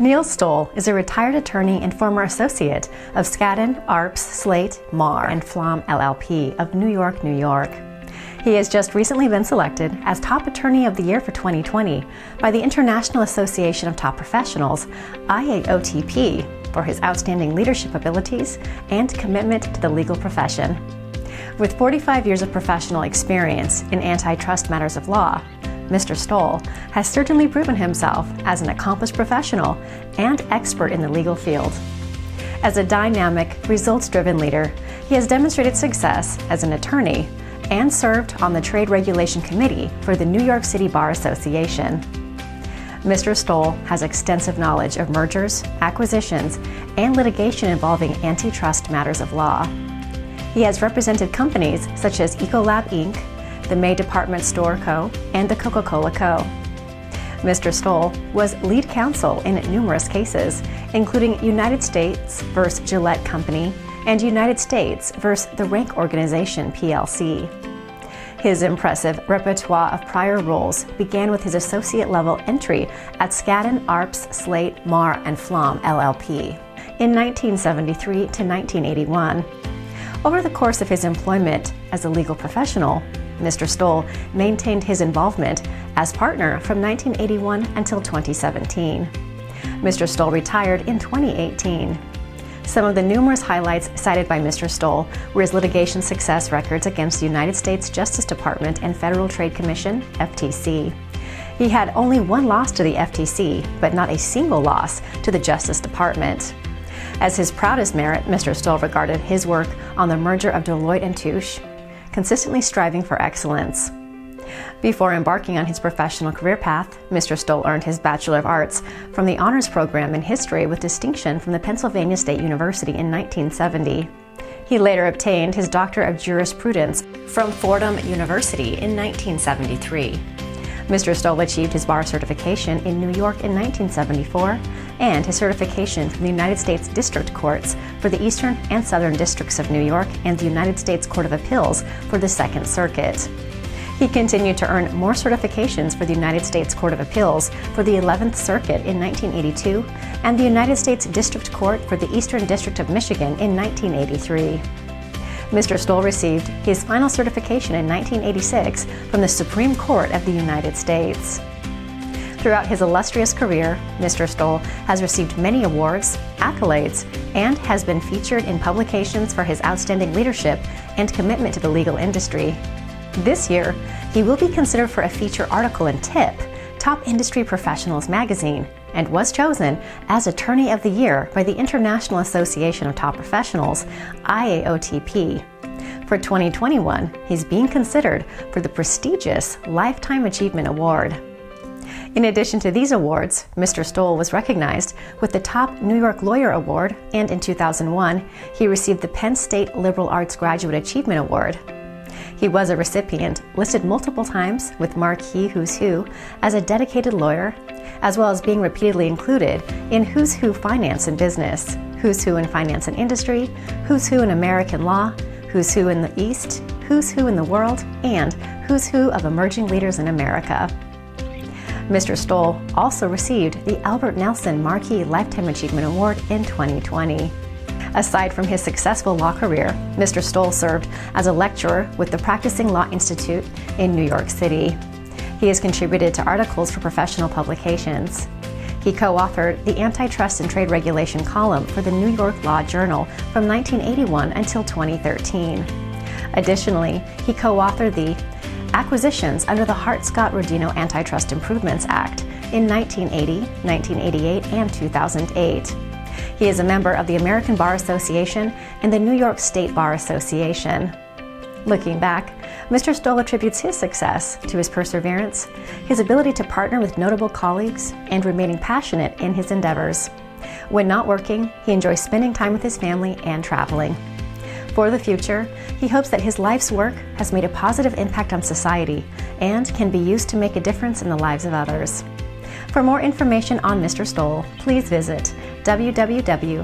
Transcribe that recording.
Neal Stoll is a retired attorney and former associate of Skadden, Arps, Slate, Meagher, and Flom LLP of New York, New York. He has just recently been selected as Top Attorney of the Year for 2020 by the International Association of Top Professionals, IAOTP, for his outstanding leadership abilities and commitment to the legal profession. With 45 years of professional experience in antitrust matters of law, Mr. Stoll has certainly proven himself as an accomplished professional and expert in the legal field. As a dynamic, results-driven leader, he has demonstrated success as an attorney and served on the Trade Regulation Committee for the New York City Bar Association. Mr. Stoll has extensive knowledge of mergers, acquisitions, and litigation involving antitrust matters of law. He has represented companies such as Ecolab Inc., the May Department Store Co., and the Coca-Cola Co. Mr. Stoll was lead counsel in numerous cases, including United States v. Gillette Company and United States v. the Rank Organization plc. His impressive repertoire of prior roles began with his associate-level entry at Skadden, Arps, Slate, Meagher, and Flom LLP in 1973 to 1981. Over the course of his employment as a legal professional, Mr. Stoll maintained his involvement as partner from 1981 until 2017. Mr. Stoll retired in 2018. Some of the numerous highlights cited by Mr. Stoll were his litigation success records against the United States Justice Department and Federal Trade Commission, FTC. He had only one loss to the FTC, but not a single loss to the Justice Department. As his proudest merit, Mr. Stoll regarded his work on the merger of Deloitte & Touche, consistently striving for excellence. Before embarking on his professional career path, Mr. Stoll earned his Bachelor of Arts from the Honors Program in History with distinction from the Pennsylvania State University in 1970. He later obtained his Doctor of Jurisprudence from Fordham University in 1973. Mr. Stoll achieved his bar certification in New York in 1974 and his certification from the United States District Courts for the Eastern and Southern Districts of New York and the United States Court of Appeals for the Second Circuit. He continued to earn more certifications for the United States Court of Appeals for the 11th Circuit in 1982 and the United States District Court for the Eastern District of Michigan in 1983. Mr. Stoll received his final certification in 1986 from the Supreme Court of the United States. Throughout his illustrious career, Mr. Stoll has received many awards, accolades, and has been featured in publications for his outstanding leadership and commitment to the legal industry. This year, he will be considered for a feature article in TIP, Top Industry Professionals magazine, and was chosen as Attorney of the Year by the International Association of Top Professionals, IAOTP. For 2021, he's being considered for the prestigious Lifetime Achievement Award. In addition to these awards, Mr. Stoll was recognized with the Top New York Lawyer Award, and in 2001, he received the Penn State Liberal Arts Graduate Achievement Award. He was a recipient listed multiple times with Marquee Who's Who as a dedicated lawyer, as well as being repeatedly included in Who's Who Finance and Business, Who's Who in Finance and Industry, Who's Who in American Law, Who's Who in the East, Who's Who in the World, and Who's Who of Emerging Leaders in America. Mr. Stoll also received the Albert Nelson Marquee Lifetime Achievement Award in 2020. Aside from his successful law career, Mr. Stoll served as a lecturer with the Practicing Law Institute in New York City. He has contributed to articles for professional publications. He co-authored the Antitrust and Trade Regulation column for the New York Law Journal from 1981 until 2013. Additionally, he co-authored the Acquisitions under the Hart-Scott-Rodino Antitrust Improvements Act in 1980, 1988, and 2008. He is a member of the American Bar Association and the New York State Bar Association. Looking back, Mr. Stoll attributes his success to his perseverance, his ability to partner with notable colleagues, and remaining passionate in his endeavors. When not working, he enjoys spending time with his family and traveling. For the future, he hopes that his life's work has made a positive impact on society and can be used to make a difference in the lives of others. For more information on Mr. Stoll, please visit www.iaotp.com.